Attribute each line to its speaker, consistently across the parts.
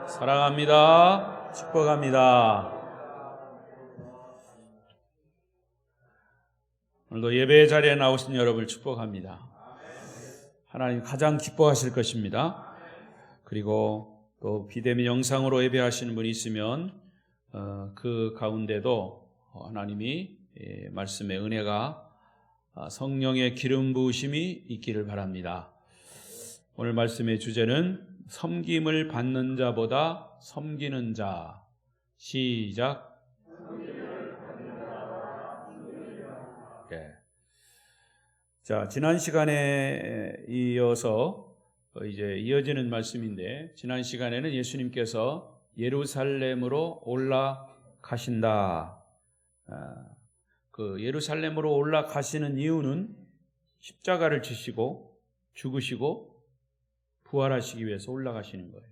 Speaker 1: 사랑합니다. 축복합니다. 오늘도 예배 자리에 나오신 여러분을 축복합니다. 하나님 가장 기뻐하실 것입니다. 그리고 또 비대면 영상으로 예배하시는 분이 있으면 그 가운데도 하나님이 말씀의 은혜가 성령의 기름 부으심이 있기를 바랍니다. 오늘 말씀의 주제는 섬김을 받는 자보다 섬기는 자. 시작. 네. 자, 지난 시간에 이어서 이제 이어지는 말씀인데, 지난 시간에는 예수님께서 예루살렘으로 올라가신다. 그 예루살렘으로 올라가시는 이유는 십자가를 지시고 죽으시고 부활하시기 위해서 올라가시는 거예요.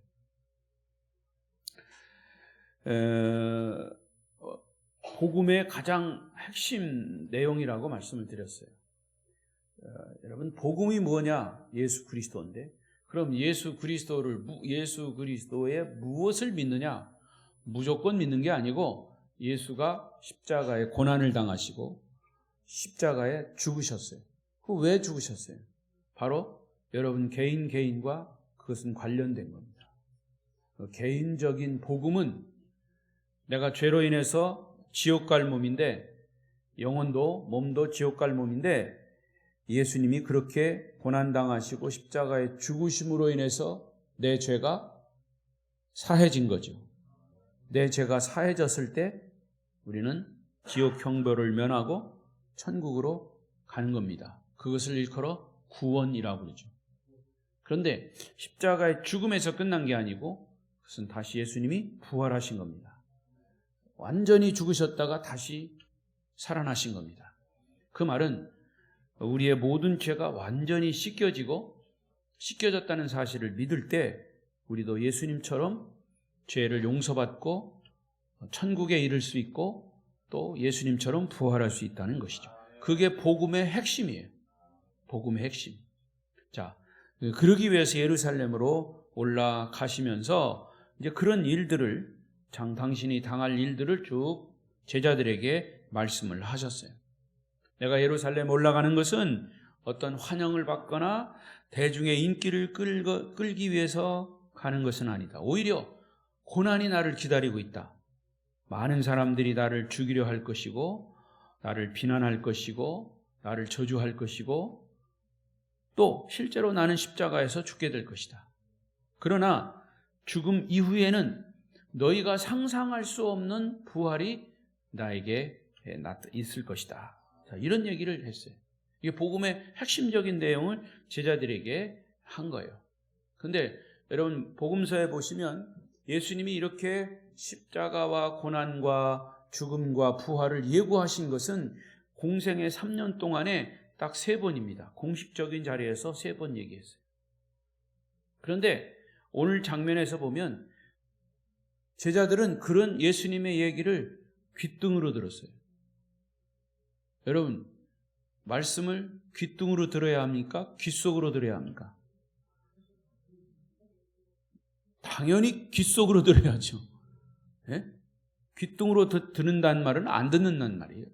Speaker 1: 복음의 가장 핵심 내용이라고 말씀을 드렸어요. 여러분, 복음이 뭐냐? 예수 그리스도인데, 그럼 예수 그리스도의 무엇을 믿느냐? 무조건 믿는 게 아니고 예수가 십자가에 고난을 당하시고 십자가에 죽으셨어요. 그 왜 죽으셨어요? 바로 여러분 개인과 그것은 관련된 겁니다. 개인적인 복음은 내가 죄로 인해서 지옥 갈 몸인데, 영혼도 몸도 지옥 갈 몸인데, 예수님이 그렇게 고난당하시고 십자가에 죽으심으로 인해서 내 죄가 사해진 거죠. 내 죄가 사해졌을 때 우리는 지옥 형벌을 면하고 천국으로 가는 겁니다. 그것을 일컬어 구원이라고 그러죠. 그런데 십자가의 죽음에서 끝난 게 아니고 그것은 다시 예수님이 부활하신 겁니다. 완전히 죽으셨다가 다시 살아나신 겁니다. 그 말은 우리의 모든 죄가 완전히 씻겨졌다는 사실을 믿을 때 우리도 예수님처럼 죄를 용서받고 천국에 이를 수 있고 또 예수님처럼 부활할 수 있다는 것이죠. 그게 복음의 핵심이에요. 복음의 핵심. 자, 그러기 위해서 예루살렘으로 올라가시면서 이제 그런 일들을, 당신이 당할 일들을 쭉 제자들에게 말씀을 하셨어요. 내가 예루살렘 올라가는 것은 어떤 환영을 받거나 대중의 인기를 끌기 위해서 가는 것은 아니다. 오히려 고난이 나를 기다리고 있다. 많은 사람들이 나를 죽이려 할 것이고, 나를 비난할 것이고, 나를 저주할 것이고, 또 실제로 나는 십자가에서 죽게 될 것이다. 그러나 죽음 이후에는 너희가 상상할 수 없는 부활이 나에게 있을 것이다. 자, 이런 얘기를 했어요. 이게 복음의 핵심적인 내용을 제자들에게 한 거예요. 그런데 여러분, 복음서에 보시면 예수님이 이렇게 십자가와 고난과 죽음과 부활을 예고하신 것은 공생의 3년 동안에 딱 3번입니다. 공식적인 자리에서 3번 얘기했어요. 그런데 오늘 장면에서 보면 제자들은 그런 예수님의 얘기를 귓등으로 들었어요. 여러분, 말씀을 귓등으로 들어야 합니까? 귓속으로 들어야 합니까? 당연히 귓속으로 들어야죠. 예? 귓등으로 듣는다는 말은 안 듣는다는 말이에요.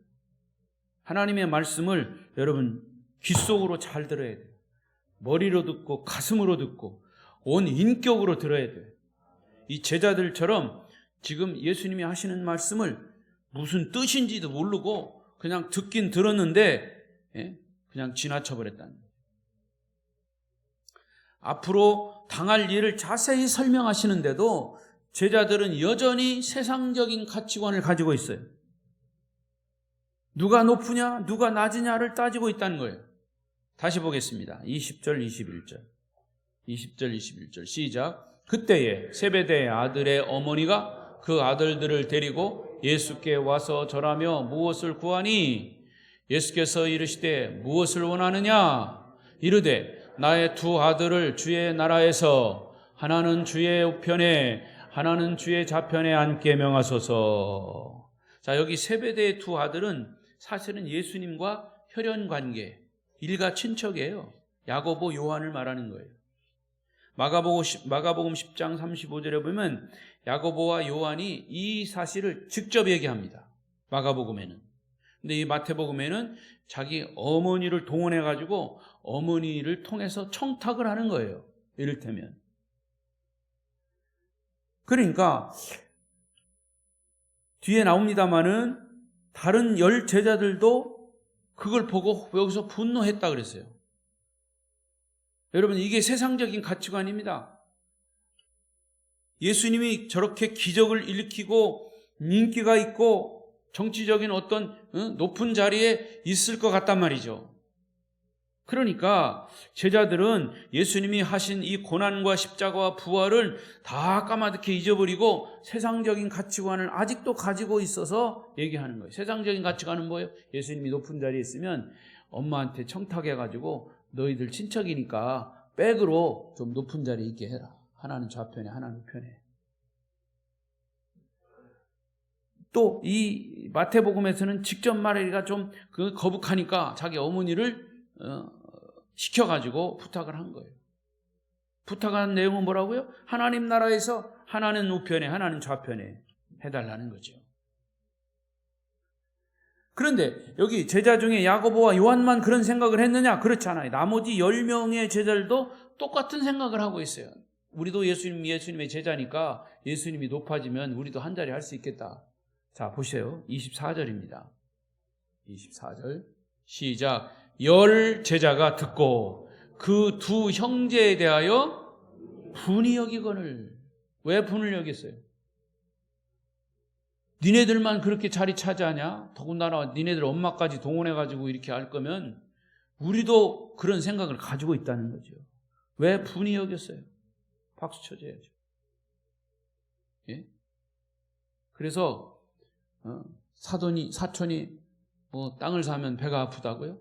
Speaker 1: 하나님의 말씀을 여러분 귓속으로 잘 들어야 돼요. 머리로 듣고 가슴으로 듣고 온 인격으로 들어야 돼요. 이 제자들처럼 지금 예수님이 하시는 말씀을 무슨 뜻인지도 모르고 그냥 듣긴 들었는데 그냥 지나쳐버렸다는 거예요. 앞으로 당할 일을 자세히 설명하시는데도 제자들은 여전히 세상적인 가치관을 가지고 있어요. 누가 높으냐, 누가 낮으냐를 따지고 있다는 거예요. 다시 보겠습니다. 20절, 21절. 20절, 21절. 시작. 그때에 세베대의 아들의 어머니가 그 아들들을 데리고 예수께 와서 절하며 무엇을 구하니? 예수께서 이르시되 무엇을 원하느냐? 이르되 나의 2 아들을 주의 나라에서 하나는 주의 우편에 하나는 주의 좌편에 앉게 명하소서. 자, 여기 세베대의 2 아들은 사실은 예수님과 혈연 관계, 일가 친척이에요. 야고보, 요한을 말하는 거예요. 마가복음 10장 35절에 보면 야고보와 요한이 이 사실을 직접 얘기합니다. 마가복음에는. 근데 이 마태복음에는 자기 어머니를 동원해 가지고 어머니를 통해서 청탁을 하는 거예요. 이를테면. 그러니까 뒤에 나옵니다마는 다른 10 제자들도 그걸 보고 여기서 분노했다 그랬어요. 여러분, 이게 세상적인 가치관입니다. 예수님이 저렇게 기적을 일으키고 인기가 있고 정치적인 어떤 높은 자리에 있을 것 같단 말이죠. 그러니까 제자들은 예수님이 하신 이 고난과 십자가와 부활을 다 까마득히 잊어버리고 세상적인 가치관을 아직도 가지고 있어서 얘기하는 거예요. 세상적인 가치관은 뭐예요? 예수님이 높은 자리에 있으면 엄마한테 청탁해가지고 너희들 친척이니까 백으로 좀 높은 자리에 있게 해라. 하나는 좌편에 하나는 우편에. 또 이 마태복음에서는 직접 말하기가 좀 거북하니까 자기 어머니를 시켜가지고 부탁을 한 거예요. 부탁한 내용은 뭐라고요? 하나님 나라에서 하나는 우편에 하나는 좌편에 해달라는 거죠. 그런데 여기 제자 중에 야고보와 요한만 그런 생각을 했느냐? 그렇지 않아요. 나머지 10명의 제자들도 똑같은 생각을 하고 있어요. 우리도 예수님의 제자니까 예수님이 높아지면 우리도 한 자리 할 수 있겠다. 자, 보세요. 24절입니다. 24절 시작. 10 제자가 듣고 그 두 형제에 대하여 분이 여기거늘. 왜 분을 여겼어요? 니네들만 그렇게 자리 차지하냐? 더군다나 니네들 엄마까지 동원해가지고 이렇게 할 거면 우리도 그런 생각을 가지고 있다는 거죠. 왜 분이 여겼어요? 박수 쳐줘야죠. 예? 그래서 사촌이 뭐 땅을 사면 배가 아프다고요?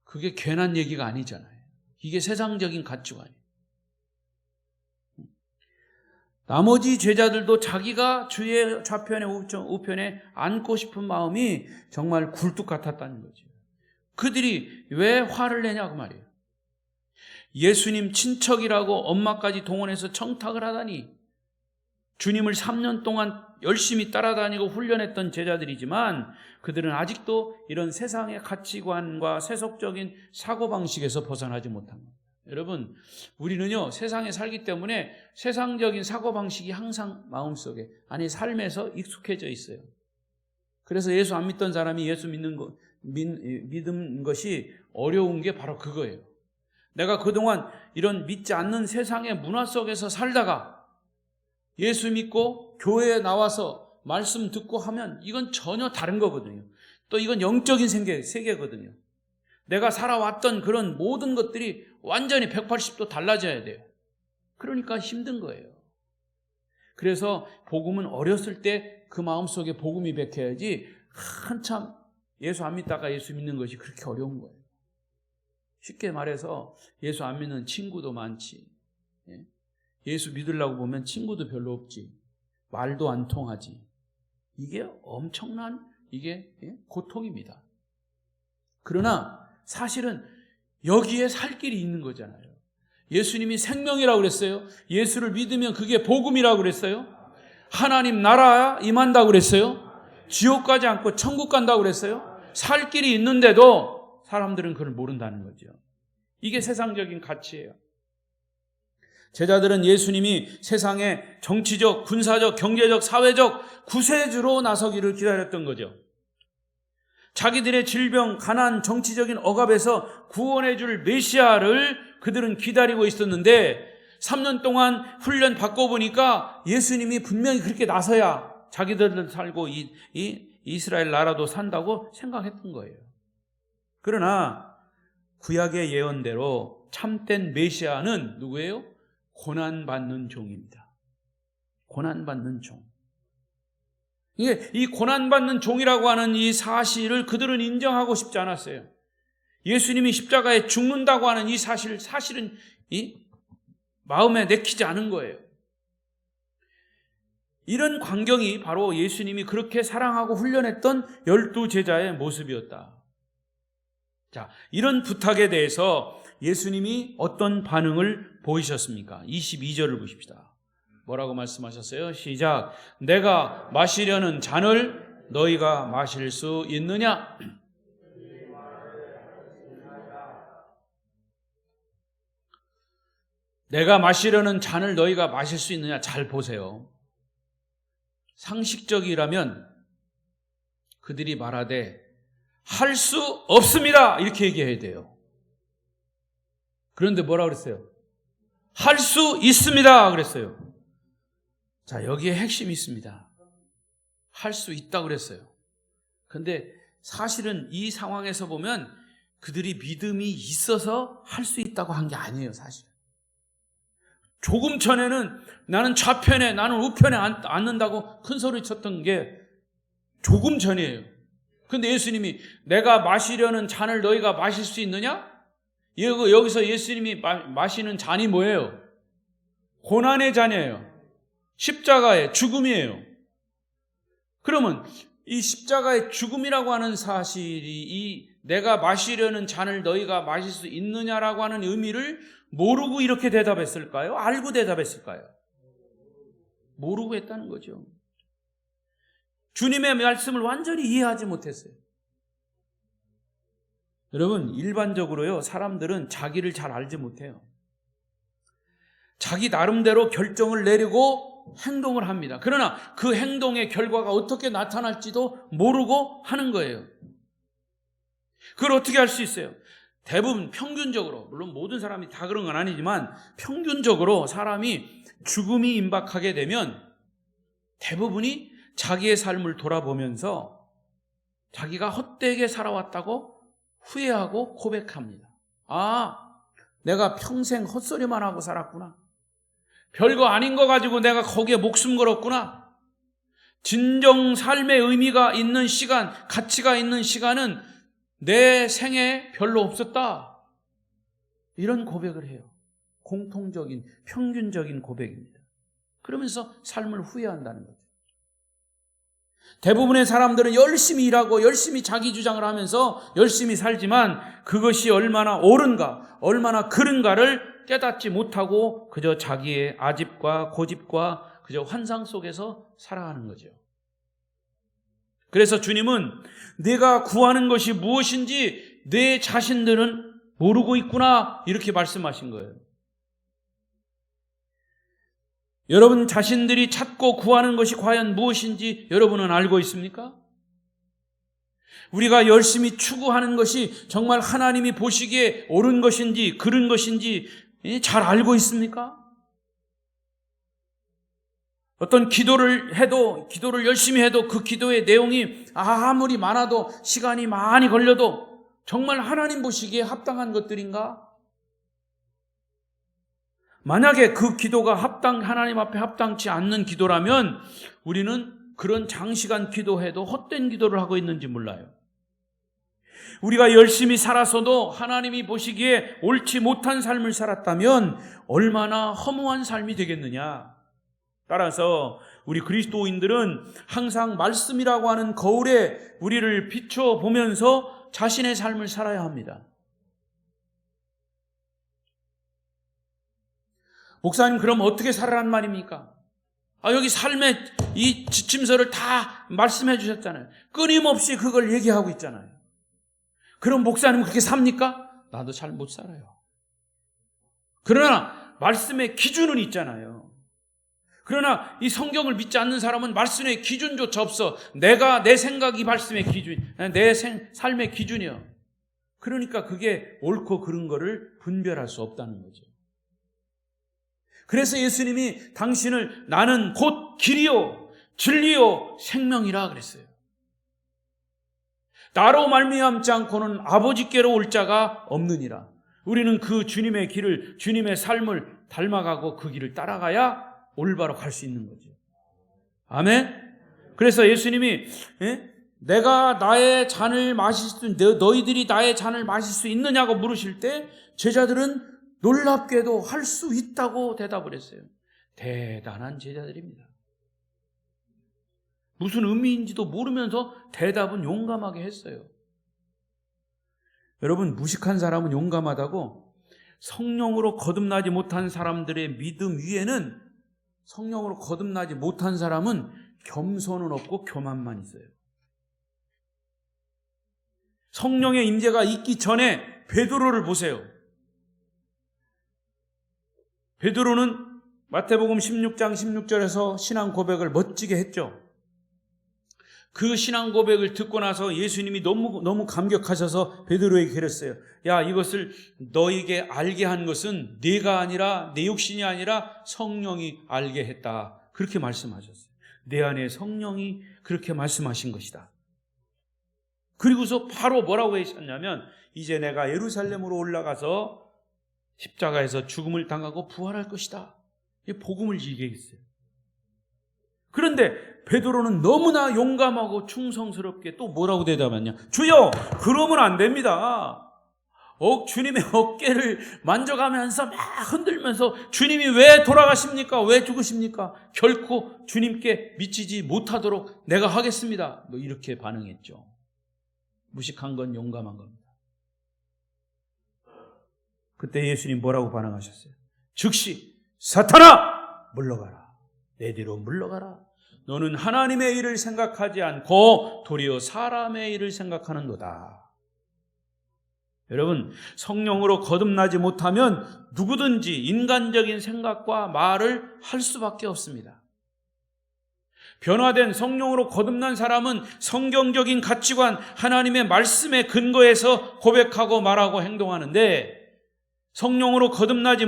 Speaker 1: 그게 괜한 얘기가 아니잖아요. 이게 세상적인 가치관이에요. 나머지 제자들도 자기가 주의 좌편에 우편에 앉고 싶은 마음이 정말 굴뚝 같았다는 거죠. 그들이 왜 화를 내냐고 말이에요. 예수님 친척이라고 엄마까지 동원해서 청탁을 하다니, 주님을 3년 동안 열심히 따라다니고 훈련했던 제자들이지만 그들은 아직도 이런 세상의 가치관과 세속적인 사고방식에서 벗어나지 못한 겁니다. 여러분, 우리는요 세상에 살기 때문에 세상적인 사고방식이 항상 마음속에, 아니 삶에서 익숙해져 있어요. 그래서 예수 안 믿던 사람이 예수 믿는 것이 어려운 게 바로 그거예요. 내가 그동안 이런 믿지 않는 세상의 문화 속에서 살다가 예수 믿고 교회에 나와서 말씀 듣고 하면 이건 전혀 다른 거거든요. 또 이건 영적인 세계거든요. 내가 살아왔던 그런 모든 것들이 완전히 180도 달라져야 돼요. 그러니까 힘든 거예요. 그래서 복음은 어렸을 때 그 마음속에 복음이 bek혀야지 한참 예수 안 믿다가 예수 믿는 것이 그렇게 어려운 거예요. 쉽게 말해서 예수 안 믿는 친구도 많지, 예수 믿으려고 보면 친구도 별로 없지, 말도 안 통하지. 이게 엄청난 고통입니다. 그러나 사실은 여기에 살 길이 있는 거잖아요. 예수님이 생명이라고 그랬어요. 예수를 믿으면 그게 복음이라고 그랬어요. 하나님 나라 임한다고 그랬어요. 지옥 가지 않고 천국 간다고 그랬어요. 살 길이 있는데도 사람들은 그걸 모른다는 거죠. 이게 세상적인 가치예요. 제자들은 예수님이 세상의 정치적, 군사적, 경제적, 사회적 구세주로 나서기를 기다렸던 거죠. 자기들의 질병, 가난, 정치적인 억압에서 구원해 줄 메시아를 그들은 기다리고 있었는데 3년 동안 훈련 받고 보니까 예수님이 분명히 그렇게 나서야 자기들도 살고 이스라엘 나라도 산다고 생각했던 거예요. 그러나 구약의 예언대로 참된 메시아는 누구예요? 고난받는 종입니다. 고난받는 종. 이 고난받는 종이라고 하는 이 사실을 그들은 인정하고 싶지 않았어요. 예수님이 십자가에 죽는다고 하는 이 사실은 마음에 내키지 않은 거예요. 이런 광경이 바로 예수님이 그렇게 사랑하고 훈련했던 12 제자의 모습이었다. 자, 이런 부탁에 대해서 예수님이 어떤 반응을 보이셨습니까? 22절을 보십시다. 뭐라고 말씀하셨어요? 시작. 내가 마시려는 잔을 너희가 마실 수 있느냐? 내가 마시려는 잔을 너희가 마실 수 있느냐? 잘 보세요. 상식적이라면 그들이 말하되 할 수 없습니다 이렇게 얘기해야 돼요. 그런데 뭐라 그랬어요? 할 수 있습니다 그랬어요. 자, 여기에 핵심이 있습니다. 할 수 있다고 그랬어요. 근데 사실은 이 상황에서 보면 그들이 믿음이 있어서 할 수 있다고 한 게 아니에요. 사실은 조금 전에는 나는 좌편에 나는 우편에 앉는다고 큰 소리 쳤던 게 조금 전이에요. 근데 예수님이 내가 마시려는 잔을 너희가 마실 수 있느냐? 여기서 예수님이 마시는 잔이 뭐예요? 고난의 잔이에요. 십자가의 죽음이에요. 그러면 이 십자가의 죽음이라고 하는 사실이 이 내가 마시려는 잔을 너희가 마실 수 있느냐라고 하는 의미를 모르고 이렇게 대답했을까요? 알고 대답했을까요? 모르고 했다는 거죠. 주님의 말씀을 완전히 이해하지 못했어요. 여러분, 일반적으로요, 사람들은 자기를 잘 알지 못해요. 자기 나름대로 결정을 내리고 행동을 합니다. 그러나 그 행동의 결과가 어떻게 나타날지도 모르고 하는 거예요. 그걸 어떻게 할 수 있어요? 대부분 평균적으로, 물론 모든 사람이 다 그런 건 아니지만 평균적으로 사람이 죽음이 임박하게 되면 대부분이 자기의 삶을 돌아보면서 자기가 헛되게 살아왔다고 후회하고 고백합니다. 아, 내가 평생 헛소리만 하고 살았구나. 별거 아닌 거 가지고 내가 거기에 목숨 걸었구나. 진정 삶의 의미가 있는 시간, 가치가 있는 시간은 내 생에 별로 없었다. 이런 고백을 해요. 공통적인, 평균적인 고백입니다. 그러면서 삶을 후회한다는 거죠. 대부분의 사람들은 열심히 일하고 열심히 자기 주장을 하면서 열심히 살지만 그것이 얼마나 옳은가, 얼마나 그른가를 깨닫지 못하고 그저 자기의 아집과 고집과 그저 환상 속에서 살아가는 거죠. 그래서 주님은 내가 구하는 것이 무엇인지 내 자신들은 모르고 있구나 이렇게 말씀하신 거예요. 여러분 자신들이 찾고 구하는 것이 과연 무엇인지 여러분은 알고 있습니까? 우리가 열심히 추구하는 것이 정말 하나님이 보시기에 옳은 것인지 그른 것인지 잘 알고 있습니까? 어떤 기도를 열심히 해도 그 기도의 내용이 아무리 많아도 시간이 많이 걸려도 정말 하나님 보시기에 합당한 것들인가? 만약에 그 기도가 하나님 앞에 합당치 않는 기도라면 우리는 그런 장시간 기도해도 헛된 기도를 하고 있는지 몰라요. 우리가 열심히 살아서도 하나님이 보시기에 옳지 못한 삶을 살았다면 얼마나 허무한 삶이 되겠느냐. 따라서 우리 그리스도인들은 항상 말씀이라고 하는 거울에 우리를 비춰보면서 자신의 삶을 살아야 합니다. 목사님, 그럼 어떻게 살아란 말입니까? 여기 삶의 이 지침서를 다 말씀해 주셨잖아요. 끊임없이 그걸 얘기하고 있잖아요. 그럼 목사님은 그렇게 삽니까? 나도 잘 못 살아요. 그러나 말씀의 기준은 있잖아요. 그러나 이 성경을 믿지 않는 사람은 말씀의 기준조차 없어. 내 생각이 말씀의 기준, 내 삶의 기준이요. 그러니까 그게 옳고 그른 거를 분별할 수 없다는 거죠. 그래서 예수님이 당신을 나는 곧 길이요 진리요 생명이라 그랬어요. 나로 말미암지 않고는 아버지께로 올 자가 없느니라. 우리는 그 주님의 길을, 주님의 삶을 닮아가고 그 길을 따라가야 올바로 갈 수 있는 거죠. 아멘. 그래서 예수님이 내가 나의 잔을 마실 수, 너희들이 나의 잔을 마실 수 있느냐고 물으실 때 제자들은 놀랍게도 할 수 있다고 대답을 했어요. 대단한 제자들입니다. 무슨 의미인지도 모르면서 대답은 용감하게 했어요. 여러분, 무식한 사람은 용감하다고 성령으로 거듭나지 못한 사람들의 믿음 위에는, 성령으로 거듭나지 못한 사람은 겸손은 없고 교만만 있어요. 성령의 임재가 있기 전에 베드로를 보세요. 베드로는 마태복음 16장 16절에서 신앙 고백을 멋지게 했죠. 그 신앙 고백을 듣고 나서 예수님이 너무 감격하셔서 베드로에게 그랬어요. 야, 이것을 너에게 알게 한 것은 네가 아니라, 내 욕심이 아니라 성령이 알게 했다. 그렇게 말씀하셨어요. 내 안에 성령이 그렇게 말씀하신 것이다. 그리고서 바로 뭐라고 하셨냐면, 이제 내가 예루살렘으로 올라가서 십자가에서 죽음을 당하고 부활할 것이다. 이 복음을 얘기했어요. 그런데 베드로는 너무나 용감하고 충성스럽게 또 뭐라고 대답하냐? 주여, 그러면 안 됩니다. 주님의 어깨를 만져가면서 막 흔들면서 주님이 왜 돌아가십니까? 왜 죽으십니까? 결코 주님께 미치지 못하도록 내가 하겠습니다. 뭐 이렇게 반응했죠. 무식한 건 용감한 겁니다. 그때 예수님 뭐라고 반응하셨어요? 즉시 사탄아 물러가라. 내 뒤로 물러가라. 너는 하나님의 일을 생각하지 않고 도리어 사람의 일을 생각하는도다. 여러분, 성령으로 거듭나지 못하면 누구든지 인간적인 생각과 말을 할 수밖에 없습니다. 변화된 성령으로 거듭난 사람은 성경적인 가치관, 하나님의 말씀에 근거해서 고백하고 말하고 행동하는데, 성령으로 거듭나지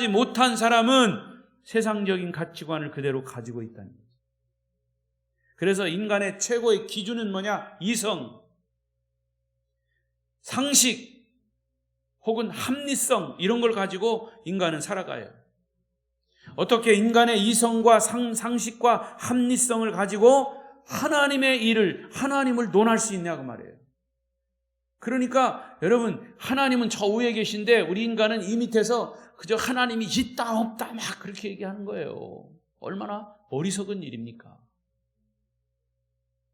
Speaker 1: 못한 사람은 세상적인 가치관을 그대로 가지고 있다는 거죠. 그래서 인간의 최고의 기준은 뭐냐? 이성, 상식, 혹은 합리성, 이런 걸 가지고 인간은 살아가요. 어떻게 인간의 이성과 상식과 합리성을 가지고 하나님을 논할 수 있냐고 말이에요. 그러니까 여러분, 하나님은 저 위에 계신데 우리 인간은 이 밑에서 그저 하나님이 있다 없다 막 그렇게 얘기하는 거예요. 얼마나 어리석은 일입니까?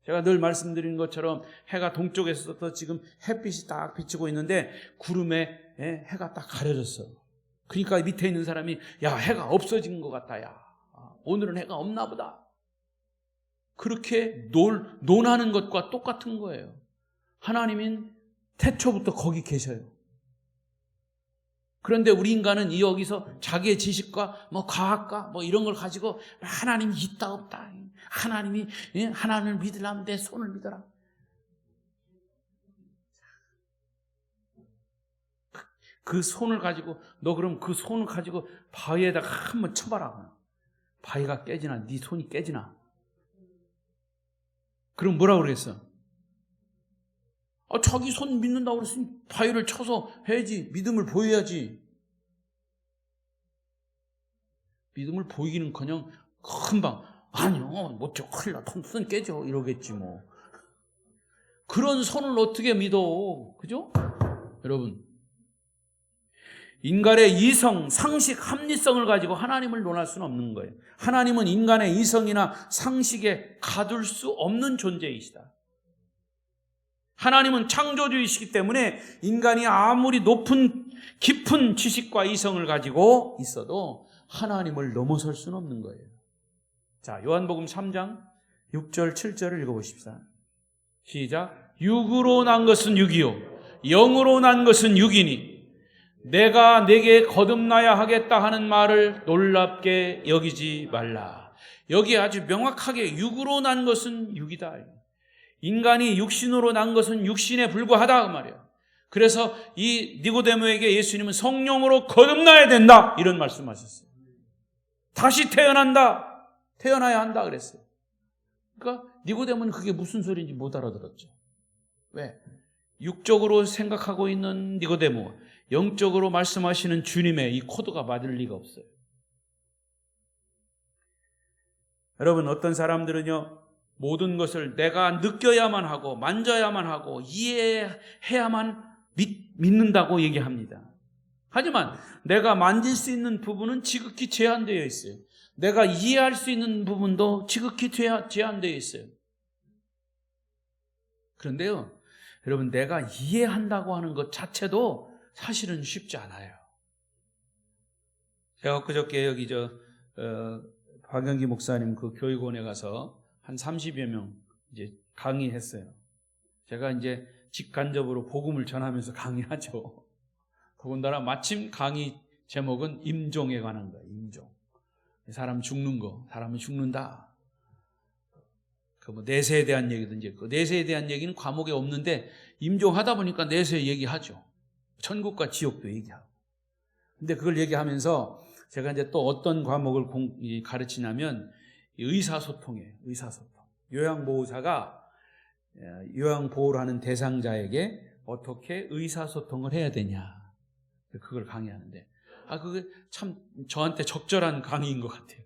Speaker 1: 제가 늘 말씀드리는 것처럼 해가 동쪽에서부터 지금 햇빛이 딱 비치고 있는데 구름에 해가 딱 가려졌어. 그러니까 밑에 있는 사람이 야, 해가 없어진 것 같다. 야, 오늘은 해가 없나 보다. 그렇게 논하는 것과 똑같은 거예요. 하나님은 태초부터 거기 계셔요. 그런데 우리 인간은 여기서 자기의 지식과 과학과 이런 걸 가지고 하나님이 있다 없다. 하나님을 믿으려면 내 손을 믿어라. 그 손을 가지고 너 그럼 그 손을 가지고 바위에다가 한번 쳐봐라. 바위가 깨지나 네 손이 깨지나. 그럼 뭐라고 그랬어? 자기 손 믿는다고 그랬으니 바위를 쳐서 해야지. 믿음을 보여야지. 믿음을 보이기는커녕 금방 아니요, 못쳐, 큰일 나, 손 깨져 이러겠지 뭐. 그런 손을 어떻게 믿어? 그죠? 여러분, 인간의 이성, 상식, 합리성을 가지고 하나님을 논할 수는 없는 거예요. 하나님은 인간의 이성이나 상식에 가둘 수 없는 존재이시다. 하나님은 창조주이시기 때문에 인간이 아무리 깊은 지식과 이성을 가지고 있어도 하나님을 넘어설 수는 없는 거예요. 자, 요한복음 3장 6절 7절을 읽어보십시다. 시작. 육으로 난 것은 육이요 영으로 난 것은 육이니 내가 내게 거듭나야 하겠다 하는 말을 놀랍게 여기지 말라. 여기 아주 명확하게 육으로 난 것은 육이다. 인간이 육신으로 난 것은 육신에 불과하다 그 말이에요. 그래서 이 니고데모에게 예수님은 성령으로 거듭나야 된다 이런 말씀하셨어요. 다시 태어나야 한다 그랬어요. 그러니까 니고데모는 그게 무슨 소리인지 못 알아들었죠. 왜? 육적으로 생각하고 있는 니고데모, 영적으로 말씀하시는 주님의 이 코드가 맞을 리가 없어요. 여러분, 어떤 사람들은요, 모든 것을 내가 느껴야만 하고 만져야만 하고 이해해야만 믿는다고 얘기합니다. 하지만 내가 만질 수 있는 부분은 지극히 제한되어 있어요. 내가 이해할 수 있는 부분도 지극히 제한되어 있어요. 그런데요, 여러분, 내가 이해한다고 하는 것 자체도 사실은 쉽지 않아요. 제가 그저께 여기 박영기 목사님 그 교육원에 가서 한 30여 명 이제 강의했어요. 제가 이제 직간접으로 복음을 전하면서 강의하죠. 더군다나 마침 강의 제목은 임종에 관한 거예요. 임종. 사람 죽는 거, 사람은 죽는다. 그 뭐 내세에 대한 얘기든지, 그 내세에 대한 얘기는 과목에 없는데 임종하다 보니까 내세 얘기하죠. 천국과 지옥도 얘기하고. 근데 그걸 얘기하면서 제가 이제 또 어떤 과목을 가르치냐면 의사소통이에요. 의사소통. 요양보호사가 요양보호를 하는 대상자에게 어떻게 의사소통을 해야 되냐. 그걸 강의하는데, 그게 참 저한테 적절한 강의인 것 같아요.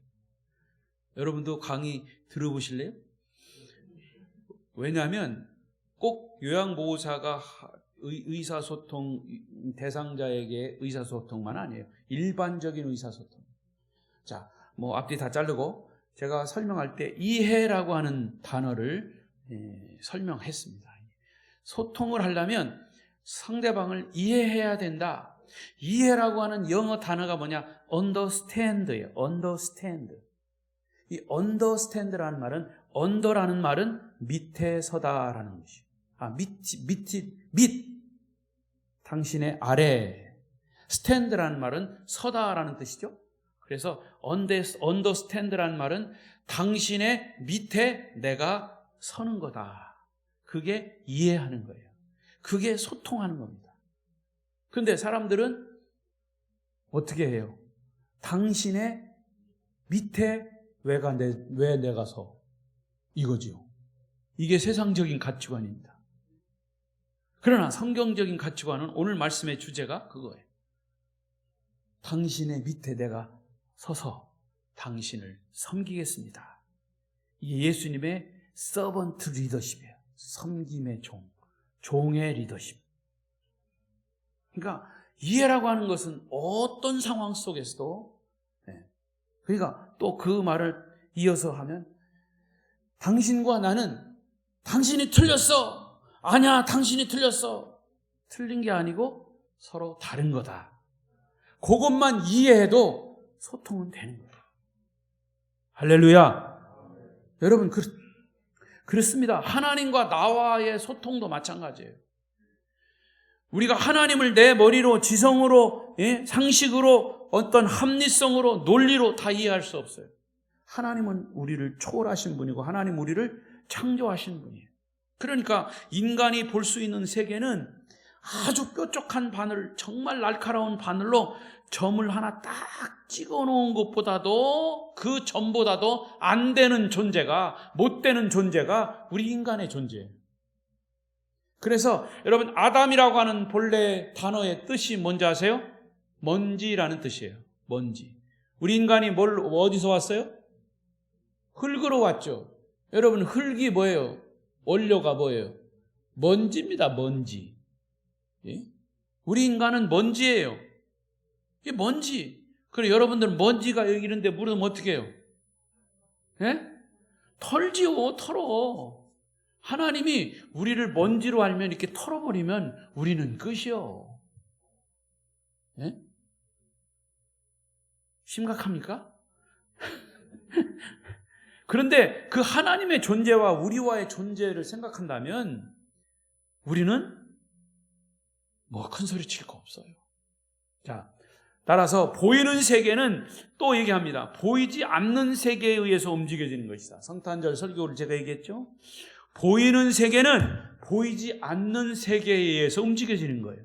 Speaker 1: 여러분도 강의 들어보실래요? 왜냐하면 꼭 요양보호사가 의사소통 대상자에게 의사소통만 아니에요. 일반적인 의사소통. 자, 뭐 앞뒤 다 자르고 제가 설명할 때 이해라고 하는 단어를 설명했습니다. 소통을 하려면 상대방을 이해해야 된다. 이해라고 하는 영어 단어가 뭐냐? understand예요. understand. 이 understand라는 말은, under라는 말은 밑에 서다라는 것이에요. 밑. 당신의 아래. stand라는 말은 서다라는 뜻이죠. 그래서 understand라는 말은 당신의 밑에 내가 서는 거다. 그게 이해하는 거예요. 그게 소통하는 겁니다. 그런데 사람들은 어떻게 해요? 당신의 밑에 왜 내가 서? 이거지요. 이게 세상적인 가치관입니다. 그러나 성경적인 가치관은 오늘 말씀의 주제가 그거예요. 당신의 밑에 내가 서서 당신을 섬기겠습니다. 이게 예수님의 서번트 리더십이에요. 섬김의 종의 리더십. 그러니까 이해라고 하는 것은 어떤 상황 속에서도, 그러니까 또 그 말을 이어서 하면, 당신과 나는 당신이 틀렸어. 아니야, 당신이 틀렸어. 틀린 게 아니고 서로 다른 거다. 그것만 이해해도 소통은 되는 거예요. 할렐루야. 여러분, 그렇습니다. 하나님과 나와의 소통도 마찬가지예요. 우리가 하나님을 내 머리로, 지성으로, 상식으로, 어떤 합리성으로, 논리로 다 이해할 수 없어요. 하나님은 우리를 초월하신 분이고 하나님 우리를 창조하신 분이에요. 그러니까 인간이 볼 수 있는 세계는 아주 뾰족한 바늘, 정말 날카로운 바늘로 점을 하나 딱 찍어 놓은 것보다도, 그 점보다도 안 되는 존재가, 못 되는 존재가 우리 인간의 존재예요. 그래서 여러분, 아담이라고 하는 본래 단어의 뜻이 뭔지 아세요? 먼지라는 뜻이에요. 먼지. 우리 인간이 어디서 왔어요? 흙으로 왔죠. 여러분, 흙이 뭐예요? 원료가 뭐예요? 먼지입니다. 먼지. 예? 우리 인간은 먼지예요. 이게 먼지. 그래, 여러분들은 먼지가 여기 있는데 물으면 어떻게 해요? 예? 털지요. 털어. 하나님이 우리를 먼지로 알면 이렇게 털어버리면 우리는 끝이요. 예? 심각합니까? 그런데 그 하나님의 존재와 우리와의 존재를 생각한다면 우리는 뭐 큰 소리 칠 거 없어요. 자, 따라서 보이는 세계는 또 얘기합니다. 보이지 않는 세계에 의해서 움직여지는 것이다. 성탄절 설교를 제가 얘기했죠. 보이는 세계는 보이지 않는 세계에 의해서 움직여지는 거예요.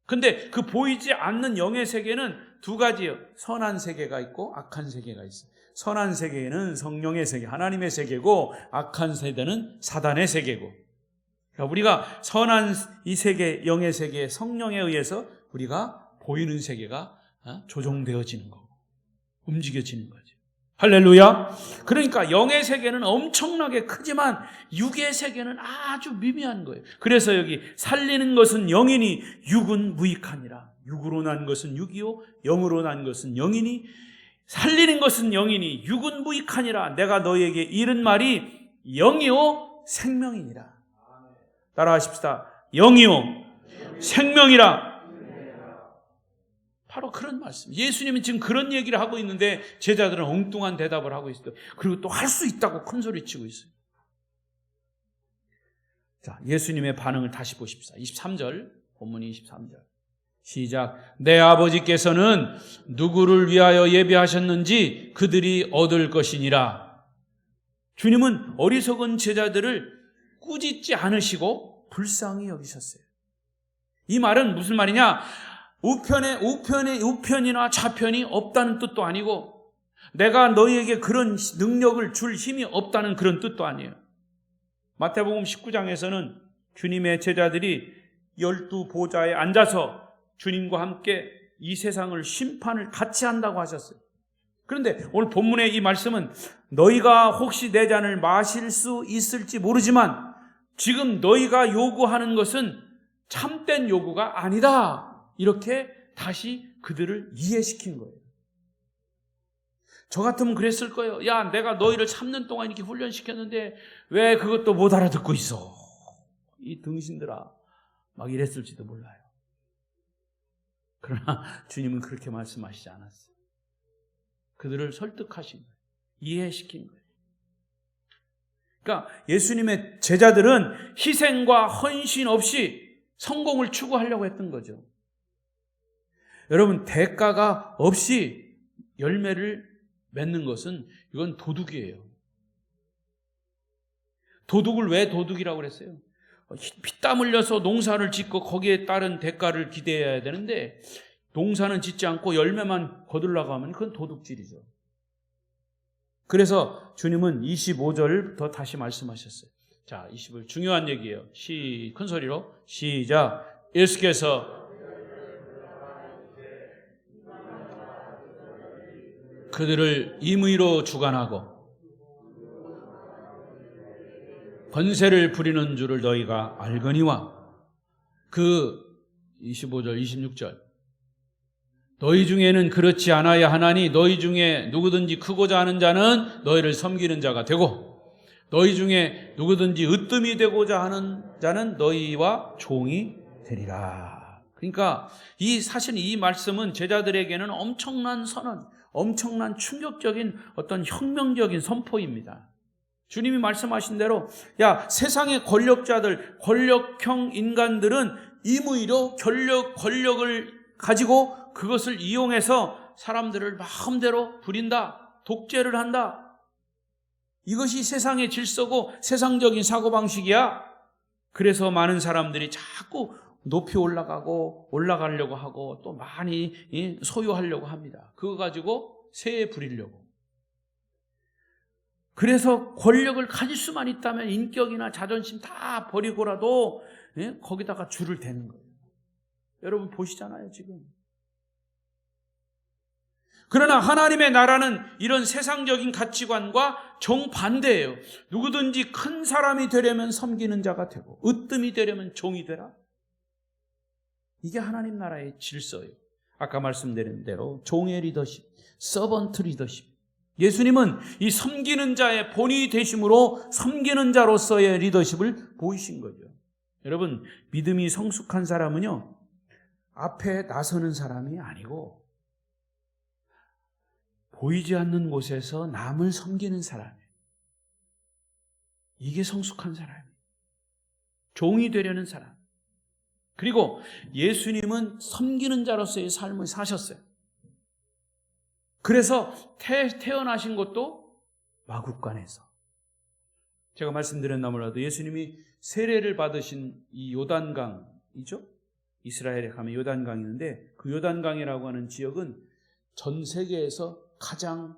Speaker 1: 근데 그 보이지 않는 영의 세계는 두 가지예요. 선한 세계가 있고 악한 세계가 있어요. 선한 세계는 성령의 세계, 하나님의 세계고, 악한 세계는 사단의 세계고. 그러니까 우리가 선한 이 세계, 영의 세계, 성령에 의해서 우리가 보이는 세계가 조종되어지는 거고, 움직여지는 거죠. 할렐루야. 그러니까 영의 세계는 엄청나게 크지만 육의 세계는 아주 미미한 거예요. 그래서 여기 살리는 것은 영이니 육은 무익하니라. 육으로 난 것은 육이요 영으로 난 것은 영이니, 살리는 것은 영이니 육은 무익하니라. 내가 너희에게 이른 말이 영이요 생명이니라. 따라하십시다. 영이요 생명이라. 바로 그런 말씀. 예수님은 지금 그런 얘기를 하고 있는데 제자들은 엉뚱한 대답을 하고 있어요. 그리고 또 할 수 있다고 큰 소리 치고 있어요. 자, 예수님의 반응을 다시 보십시다. 23절, 본문이 23절. 시작. 내 아버지께서는 누구를 위하여 예비하셨는지 그들이 얻을 것이니라. 주님은 어리석은 제자들을 꾸짖지 않으시고 불쌍히 여기셨어요. 이 말은 무슨 말이냐? 우편이나 좌편이 없다는 뜻도 아니고 내가 너희에게 그런 능력을 줄 힘이 없다는 그런 뜻도 아니에요. 마태복음 19장에서는 주님의 제자들이 12보좌에 앉아서 주님과 함께 이 세상을 심판을 같이 한다고 하셨어요. 그런데 오늘 본문의 이 말씀은 너희가 혹시 내 잔을 마실 수 있을지 모르지만 지금 너희가 요구하는 것은 참된 요구가 아니다. 이렇게 다시 그들을 이해시킨 거예요. 저 같으면 그랬을 거예요. 야, 내가 너희를 3년 동안 이렇게 훈련시켰는데 왜 그것도 못 알아듣고 있어? 이 등신들아. 막 이랬을지도 몰라요. 그러나 주님은 그렇게 말씀하시지 않았어요. 그들을 설득하신 거예요. 이해시킨 거예요. 그러니까 예수님의 제자들은 희생과 헌신 없이 성공을 추구하려고 했던 거죠. 여러분, 대가가 없이 열매를 맺는 것은 이건 도둑이에요. 도둑을 왜 도둑이라고 그랬어요? 피땀 흘려서 농사를 짓고 거기에 따른 대가를 기대해야 되는데 농사는 짓지 않고 열매만 거둘라고 하면 그건 도둑질이죠. 그래서 주님은 25절부터 다시 말씀하셨어요. 자, 25절 중요한 얘기예요. 큰 소리로 시작. 예수께서 그들을 임의로 주관하고 권세를 부리는 줄을 너희가 알거니와. 그 25절 26절 너희 중에는 그렇지 않아야 하나니 너희 중에 누구든지 크고자 하는 자는 너희를 섬기는 자가 되고 너희 중에 누구든지 으뜸이 되고자 하는 자는 너희와 종이 되리라. 그러니까 사실 이 말씀은 제자들에게는 엄청난 선언, 엄청난 충격적인 어떤 혁명적인 선포입니다. 주님이 말씀하신 대로 야, 세상의 권력자들, 권력형 인간들은 임의로 권력을 가지고 그것을 이용해서 사람들을 마음대로 부린다, 독재를 한다. 이것이 세상의 질서고 세상적인 사고방식이야. 그래서 많은 사람들이 자꾸 높이 올라가려고 하고 또 많이 소유하려고 합니다. 그거 가지고 세에 부리려고. 그래서 권력을 가질 수만 있다면 인격이나 자존심 다 버리고라도 거기다가 줄을 대는 거예요. 여러분 보시잖아요, 지금. 그러나 하나님의 나라는 이런 세상적인 가치관과 정반대예요. 누구든지 큰 사람이 되려면 섬기는 자가 되고 으뜸이 되려면 종이 되라. 이게 하나님 나라의 질서예요. 아까 말씀드린 대로 종의 리더십, 서번트 리더십. 예수님은 이 섬기는 자의 본이 되심으로 섬기는 자로서의 리더십을 보이신 거죠. 여러분, 믿음이 성숙한 사람은요, 앞에 나서는 사람이 아니고 보이지 않는 곳에서 남을 섬기는 사람이에요. 이게 성숙한 사람이에요. 종이 되려는 사람. 그리고 예수님은 섬기는 자로서의 삶을 사셨어요. 그래서 태어나신 것도 마국간에서. 제가 말씀드렸나 몰라도 예수님이 세례를 받으신 이 요단강이죠. 이스라엘에 가면 요단강이 있는데 그 요단강이라고 하는 지역은 전 세계에서 가장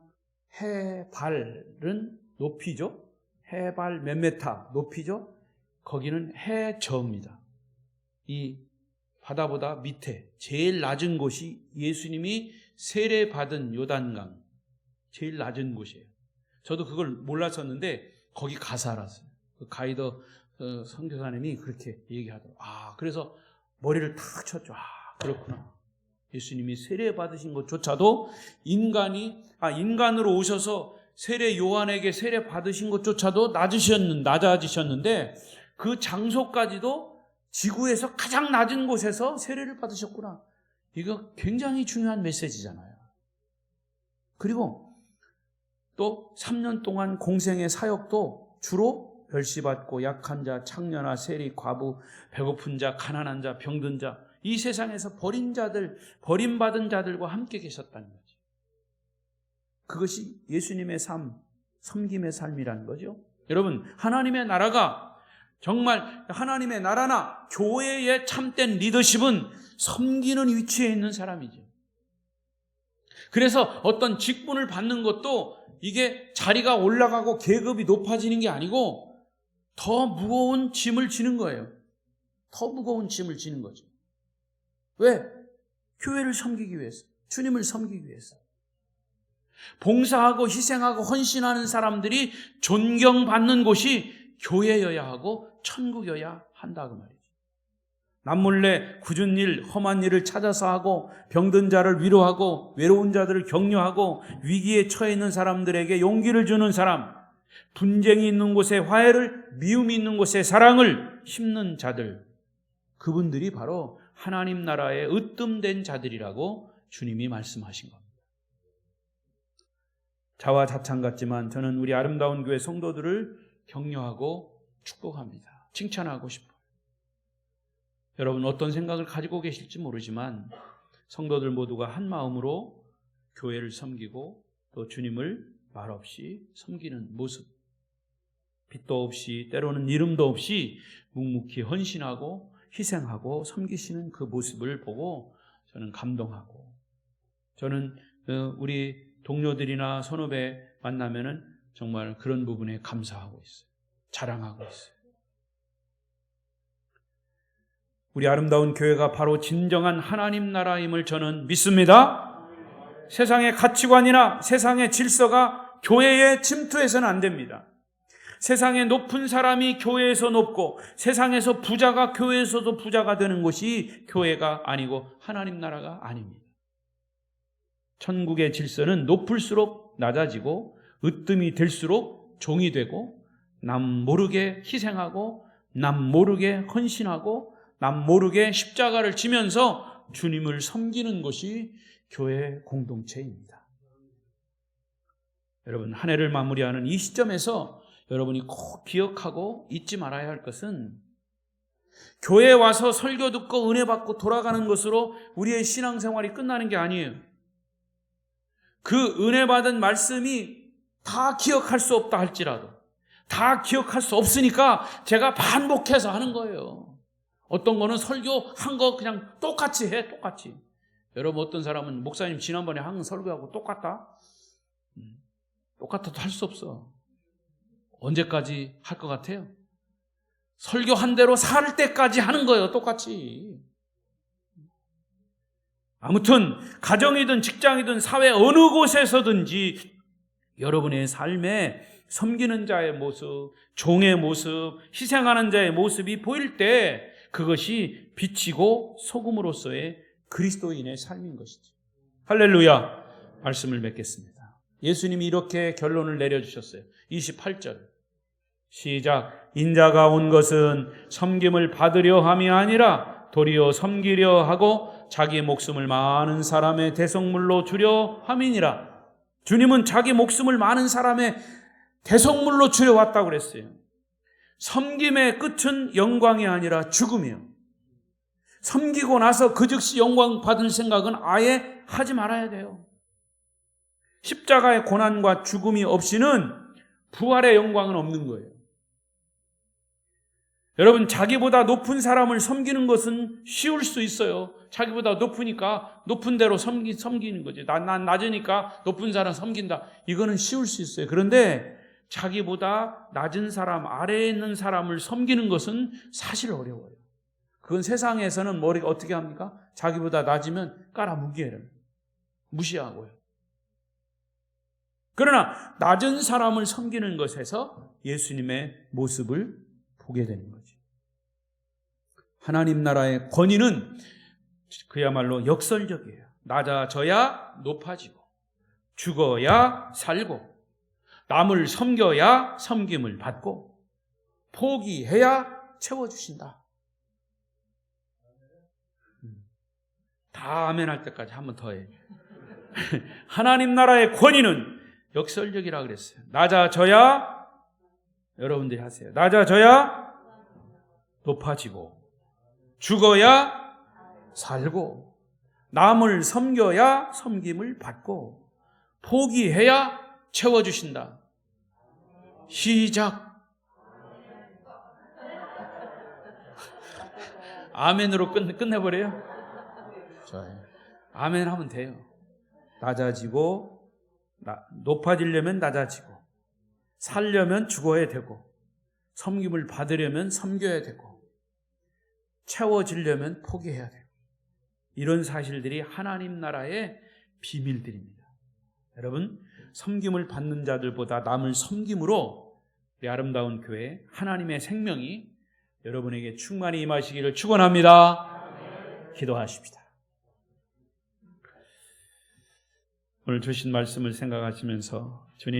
Speaker 1: 해발은 높이죠. 해발 몇 메타 높이죠. 거기는 해저입니다. 이 바다보다 밑에 제일 낮은 곳이 예수님이 세례받은 요단강 제일 낮은 곳이에요. 저도 그걸 몰랐었는데 거기 가서 알았어요. 그 가이더 선교사님이 그렇게 얘기하더라고요. 그래서 머리를 탁 쳤죠. 그렇구나. 예수님이 세례받으신 것조차도 인간으로 오셔서 세례 요한에게 세례받으신 것조차도 낮아지셨는데 그 장소까지도 지구에서 가장 낮은 곳에서 세례를 받으셨구나. 이거 굉장히 중요한 메시지잖아요. 그리고 또 3년 동안 공생의 사역도 주로 멸시받고 약한 자, 창녀나 세리, 과부, 배고픈 자, 가난한 자, 병든 자, 이 세상에서 버린 자들, 버림받은 자들과 함께 계셨다는 거죠. 그것이 예수님의 삶, 섬김의 삶이라는 거죠. 여러분, 하나님의 나라가 정말 하나님의 나라나 교회의 참된 리더십은 섬기는 위치에 있는 사람이죠. 그래서 어떤 직분을 받는 것도 이게 자리가 올라가고 계급이 높아지는 게 아니고 더 무거운 짐을 지는 거예요. 더 무거운 짐을 지는 거죠. 왜? 교회를 섬기기 위해서, 주님을 섬기기 위해서. 봉사하고 희생하고 헌신하는 사람들이 존경받는 곳이 교회여야 하고 천국여야 한다 그 말이죠. 남몰래 굳은 일, 험한 일을 찾아서 하고 병든 자를 위로하고 외로운 자들을 격려하고 위기에 처해 있는 사람들에게 용기를 주는 사람, 분쟁이 있는 곳에 화해를, 미움이 있는 곳에 사랑을 심는 자들, 그분들이 바로 하나님 나라에 으뜸된 자들이라고 주님이 말씀하신 겁니다. 자화자찬 같지만 저는 우리 아름다운 교회 성도들을 격려하고 축복합니다. 칭찬하고 싶어요. 여러분 어떤 생각을 가지고 계실지 모르지만 성도들 모두가 한 마음으로 교회를 섬기고 또 주님을 말없이 섬기는 모습, 빛도 없이 때로는 이름도 없이 묵묵히 헌신하고 희생하고 섬기시는 그 모습을 보고 저는 감동하고, 저는 우리 동료들이나 선후배 만나면은 정말 그런 부분에 감사하고 있어요. 자랑하고 있어요. 우리 아름다운 교회가 바로 진정한 하나님 나라임을 저는 믿습니다. 세상의 가치관이나 세상의 질서가 교회에 침투해서는 안 됩니다. 세상에 높은 사람이 교회에서 높고 세상에서 부자가 교회에서도 부자가 되는 것이 교회가 아니고 하나님 나라가 아닙니다. 천국의 질서는 높을수록 낮아지고 으뜸이 될수록 종이 되고 남 모르게 희생하고 남 모르게 헌신하고 남 모르게 십자가를 지면서 주님을 섬기는 것이 교회 공동체입니다. 여러분, 한 해를 마무리하는 이 시점에서 여러분이 꼭 기억하고 잊지 말아야 할 것은 교회에 와서 설교 듣고 은혜 받고 돌아가는 것으로 우리의 신앙생활이 끝나는 게 아니에요. 그 은혜 받은 말씀이 다 기억할 수 없다 할지라도 다 기억할 수 없으니까 제가 반복해서 하는 거예요. 어떤 거는 설교한 거 그냥 똑같이 해, 똑같이. 여러분 어떤 사람은 목사님 지난번에 한 설교하고 똑같다? 똑같아도 할 수 없어. 언제까지 할 것 같아요? 설교한 대로 살 때까지 하는 거예요, 똑같이. 아무튼 가정이든 직장이든 사회 어느 곳에서든지 여러분의 삶에 섬기는 자의 모습, 종의 모습, 희생하는 자의 모습이 보일 때 그것이 빛이고 소금으로서의 그리스도인의 삶인 것이죠. 할렐루야. 말씀을 맺겠습니다. 예수님이 이렇게 결론을 내려주셨어요. 28절 시작. 인자가 온 것은 섬김을 받으려 함이 아니라 도리어 섬기려 하고 자기 목숨을 많은 사람의 대속물로 주려 함이니라. 주님은 자기 목숨을 많은 사람의 대속물로 주려 왔다고 그랬어요. 섬김의 끝은 영광이 아니라 죽음이에요. 섬기고 나서 그 즉시 영광 받을 생각은 아예 하지 말아야 돼요. 십자가의 고난과 죽음이 없이는 부활의 영광은 없는 거예요. 여러분, 자기보다 높은 사람을 섬기는 것은 쉬울 수 있어요. 자기보다 높으니까 높은 대로 섬기는 거죠. 난 낮으니까 높은 사람 섬긴다. 이거는 쉬울 수 있어요. 그런데 자기보다 낮은 사람, 아래에 있는 사람을 섬기는 것은 사실 어려워요. 그건 세상에서는 머리가 어떻게 합니까? 자기보다 낮으면 깔아뭉개요. 무시하고요. 그러나 낮은 사람을 섬기는 것에서 예수님의 모습을 보게 되는 거죠. 하나님 나라의 권위는 그야말로 역설적이에요. 낮아져야 높아지고 죽어야 살고 남을 섬겨야 섬김을 받고 포기해야 채워주신다. 다 아멘 할 때까지 한 번 더 해. 하나님 나라의 권위는 역설적이라 그랬어요. 낮아져야, 여러분들이 하세요. 낮아져야 높아지고, 죽어야 살고, 남을 섬겨야 섬김을 받고, 포기해야 채워주신다. 시작. 아멘으로 끝내버려요? 좋아요. 아멘 하면 돼요. 낮아지고, 높아지려면 낮아지고, 살려면 죽어야 되고, 섬김을 받으려면 섬겨야 되고, 채워지려면 포기해야 되고, 이런 사실들이 하나님 나라의 비밀들입니다. 여러분, 섬김을 받는 자들보다 남을 섬김으로 우리 아름다운 교회, 하나님의 생명이 여러분에게 충만히 임하시기를 축원합니다. 기도하십시다. 오늘 주신 말씀을 생각하시면서 주님